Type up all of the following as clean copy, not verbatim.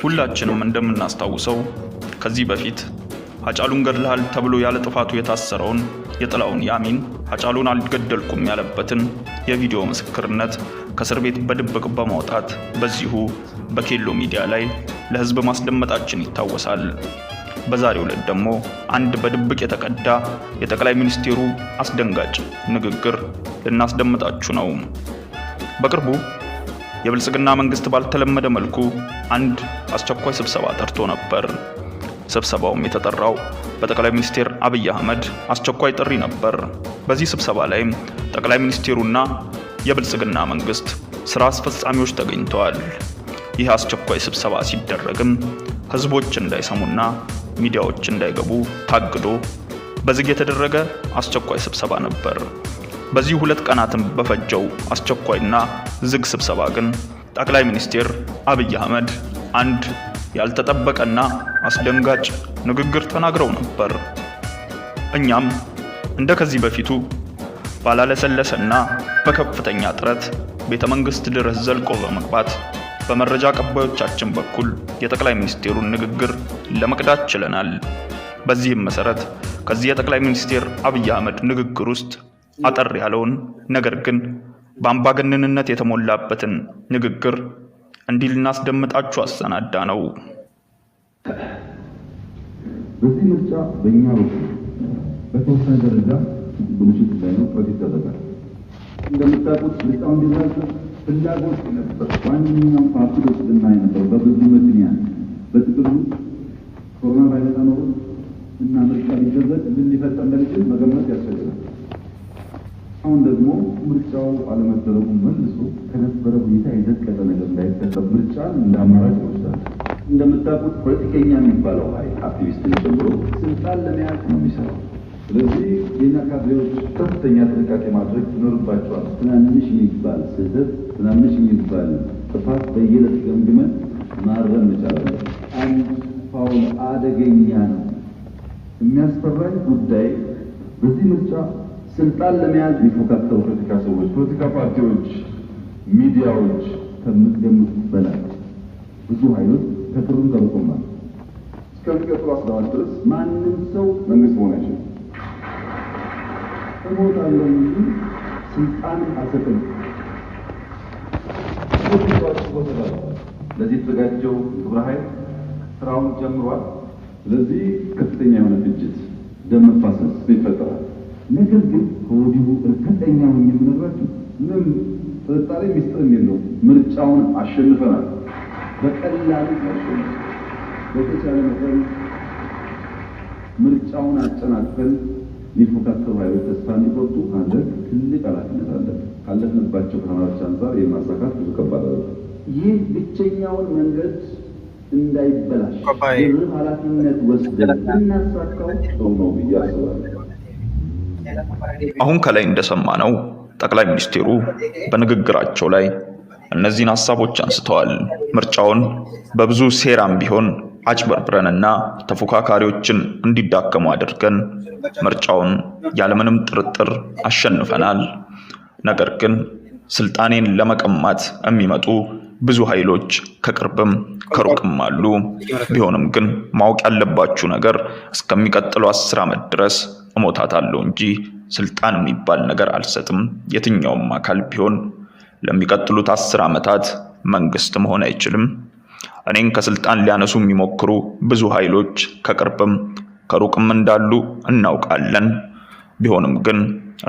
ሁላችንም እንደምናስታውሰው ከዚህ በፊት ሃጫሉን ገድለሃል ተብሎ ያለ ጥፋቱ የታሰረውን የጥላውን ያሚን ሃጫሉን አልገደልኩም ያለበትን የቪዲዮ ምስክርነት ከእስር ቤት በድብቅ በማውጣት በዚሁ በኬሎ ሚዲያ ላይ ለህዝብ ማስደመጣችን ይታወሳል። በዛሬው ዕለት ደግሞ አንድ በድብቅ የተቀዳ የጠቅላይ ሚኒስትሩ አስደንጋጭ ንግግር ልናስደምጣችሁ ነው። በቅርቡ የብልጽግና መንግስት ባልተለመደ መልኩ አንድ አስቸኳይ ስብሰባ ጠርቶ ነበር። ስብሰባውም የተጠራው በጠቅላይ ሚኒስትር አብይ አህመድ አስቸኳይ ጥሪ ነበር። በዚህ ስብሰባ ላይ ጠቅላይ ሚኒስትሩና የብልጽግና መንግስት ስራ አስፈጻሚዎች ተገኝተዋል። ይህ አስቸኳይ ስብሰባ ሲደረግም ህዝቦች እንዳይሰሙና ሚዲያዎች እንዳይገቡ ታግዶ በዝግ የተደረገ አስቸኳይ ስብሰባ ነበር። በዚህ 2 ቀናትን በፈጀው አስቸኳይና ዝግ ስብሰባ ግን ጠቅላይ ሚኒስትር አብይ አህመድ አንድ ያልተጠበቀና አስደንጋጭ ንግግር ተናግረው ነበር። እኛም እንደ ከዚህ በፊቱ ባላለሰለሰና በከፍተኛ ጥረት ቤተ መንግስት ድረስ ዘልቆ በመግባት በመረጃ ቀባዮቻችን በኩል የጠቅላይ ሚኒስትሩን ንግግር ለመቅዳት ችለናል። በዚህም መሰረት ከዚህ የጠቅላይ ሚኒስትር አብይ አህመድ ንግግር ውስጥ አጠር ያለውን ነገር ግን በአምባገነንነት የተሞላበትን ንግግር እንዲህ ልናስደምጣችሁ አሰናዳ ነው። በዚህ ምርጫ በእኛ በኩል በተወሰነ ደረጃ ብልሽት ላይ ነው ይደረጋል። እንደምታውቁት ምርጫው እንዲራዘም ፍላጎት ነበር። ዋነኛው ፓርቲ ብልጽግና ነበር። በብዙ ምክንያት በጥቅሉ ኮሮና ቫይረስ ነው እና ምርጫ ሊደረግ ምን ሊፈጠር እንደሚችል መገመት ያስፈልጋል። አሁን ደግሞ ምርጫው አለመደረጉ መልሶ ከነበረ ሁኔታ የዘቀጠ ነገር እንዳይፈጠር ምርጫ እንደ አማራጭ ይወስዳል። እንደምታውቁት ፖለቲከኛ የሚባለው ኃይል አክቲቪስትን ጨምሮ ስልጣን ለመያዝ ነው የሚሰራው። ስለዚህ የኛ ካድሬዎች ከፍተኛ ጥንቃቄ ማድረግ ይኖርባቸዋል። ትናንሽ የሚባል ስህተት፣ ትናንሽ የሚባል ጥፋት በየዕለት ገምግመን ማረም መቻል አለብን። አንድ ፋውል አደገኛ ነው። የሚያስፈራኝ ጉዳይ በዚህ ምርጫ ስልጣን ለመያዝ የሚፎካከሩ ፖለቲካ ሰዎች፣ ፖለቲካ ፓርቲዎች፣ ሚዲያዎች ከምትገምቱት በላይ ብዙ ኃይሎች ከቅርቡ ተርቆማል። እስከሚቀጥሉ 14 ድረስ ማንም ሰው መንግስት መሆን አይችልም። እሞታለሁ እንጂ ስልጣን አልሰጥም። ለዚህ የተዘጋጀው ግብረ ኃይል ስራውን ጀምሯል። ስለዚህ ከፍተኛ የሆነ ፍጅት፣ ደም መፋሰስ ይፈጠራል። ነገር ግን ከወዲሁ እርግጠኛ ሆኜ የምነግራችሁ ምንም ጥርጣሬ ሚስጥር የለውም፣ ምርጫውን አሸንፈናል። በቀላሉ አሸንፈናል። በተቻለ መጠን ምርጫውን አጨናቅፈን የሚፎካከሩ ኃይሎች ተስፋ እንዲቆርጡ ማድረግ ትልቅ ኃላፊነት አለብን። ካለፍንባቸው ፈተናዎች አንጻር የማሳካት ብዙ ከባድ ነው። ይህ ብቸኛውን መንገድ እንዳይበላሽ ኃላፊነት ወስደን እናሳካው ጥሩ ነው ብዬ አስባለሁ። አሁን ከላይ እንደሰማነው ጠቅላይ ሚኒስትሩ በንግግራቸው ላይ እነዚህን ሐሳቦች አንስተዋል። ምርጫውን በብዙ ሴራም ቢሆን አጭበርብረንና ተፎካካሪዎችን እንዲዳከሙ አድርገን ምርጫውን ያለምንም ጥርጥር አሸንፈናል። ነገር ግን ስልጣኔን ለመቀማት የሚመጡ ብዙ ኃይሎች ከቅርብም ከሩቅም አሉ። ቢሆንም ግን ማወቅ ያለባችሁ ነገር እስከሚቀጥለው 10 ዓመት ድረስ እሞታታለሁ እንጂ ስልጣን የሚባል ነገር አልሰጥም። የትኛውም አካል ቢሆን ለሚቀጥሉት 10 ዓመታት መንግስት መሆን አይችልም። እኔን ከስልጣን ሊያነሱ የሚሞክሩ ብዙ ኃይሎች ከቅርብም ከሩቅም እንዳሉ እናውቃለን። ቢሆንም ግን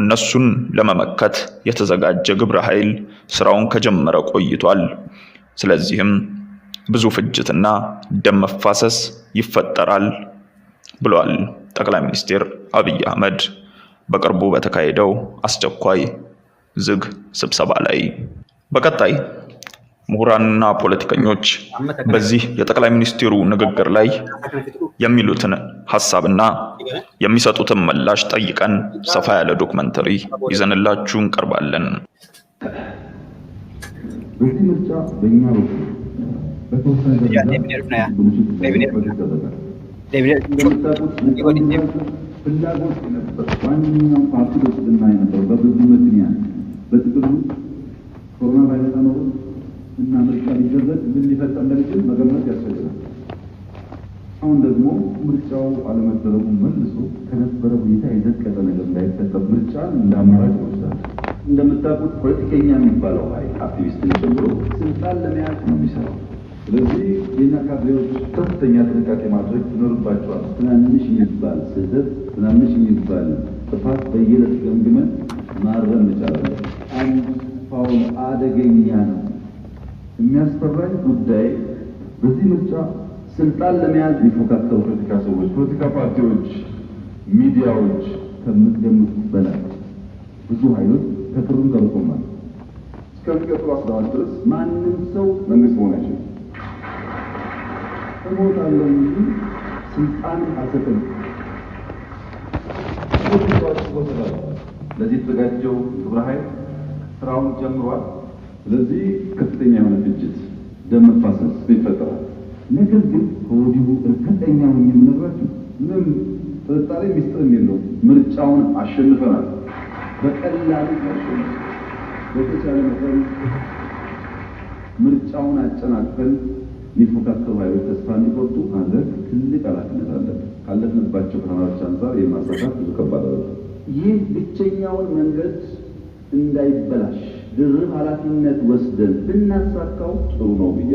እነሱን ለመመከት የተዘጋጀ ግብረ ኃይል ስራውን ከጀመረ ቆይቷል። ስለዚህም ብዙ ፍጅትና ደም መፋሰስ ይፈጠራል ብሏል ጠቅላይ ሚኒስትር አብይ አህመድ በቅርቡ በተካሄደው አስቸኳይ ዝግ ስብሰባ ላይ። በቀጣይ ምሁራንና ፖለቲከኞች በዚህ የጠቅላይ ሚኒስትሩ ንግግር ላይ የሚሉትን ሐሳብና የሚሰጡትን ምላሽ ጠይቀን ሰፋ ያለ ዶክመንተሪ ይዘንላችሁ እንቀርባለን። በዚህ ምርጫ በእኛ በኩል በተወሰነ ፍላጎት ነበር። ዋነኛው ፓርቲ ብልጽግና ነበር። በብዙ ምክንያት በጥቅሉ ኮሮና ቫይረስ ነው እና ምርጫ ሊደረግ ምን ሊፈጠር እንደሚችል መገመት ያስፈልጋል። አሁን ደግሞ ምርጫው አለመደረጉ መልሶ ከነበረ ሁኔታ የዘቀጠ ነገር እንዳይፈጠር ምርጫ እንደ አማራጭ ይወስዳል። እንደምታውቁት ፖለቲከኛ የሚባለው ኃይል አክቲቪስትን ጨምሮ ስልጣን ለመያዝ ነው የሚሰራው። ስለዚህ የኛ ካድሬዎች ከፍተኛ ጥንቃቄ ማድረግ ይኖርባቸዋል። ትናንሽ የሚባል ስህተት፣ ትናንሽ የሚባል ጥፋት በየዕለት ገምግመን ማረም እንችላለን። አንድ ፋውል አደገኛ ነው። የሚያስፈራኝ ጉዳይ በዚህ ምርጫ ስልጣን ለመያዝ የሚፎካከሩ ፖለቲካ ሰዎች፣ ፖለቲካ ፓርቲዎች፣ ሚዲያዎች ከምትገምቱት በላይ ብዙ ኃይሎች ከክሩን ገብቶማል። እስከሚቀጥሉ 14 ድረስ ማንም ሰው መንግስት መሆን አይችልም። እሞታለሁ እንጂ ስልጣን አልሰጥም። ለዚህ የተዘጋጀው ግብረ ኃይል ስራውን ጀምሯል። ስለዚህ ከፍተኛ የሆነ ግጭት፣ ደም መፋሰስ ይፈጠራል። ነገር ግን ከወዲሁ እርግጠኛ ሆኜ የምነግራችሁ ምንም ጥርጣሬ ሚስጥርም የለውም፣ ምርጫውን አሸንፈናል። በቀላሉ ማሸነፍ በተቻለ መጠን ምርጫውን አጨናቅፈን የሚፎካከሩ ኃይሎች ተስፋ እንዲቆርጡ ማድረግ ትልቅ ኃላፊነት አለብን። ካለፍንባቸው ፈተናዎች አንጻር የማሳካት ብዙ ከባድ ነው። ይህ ብቸኛውን መንገድ እንዳይበላሽ ድርብ ኃላፊነት ወስደን ብናሳካው ጥሩ ነው ብዬ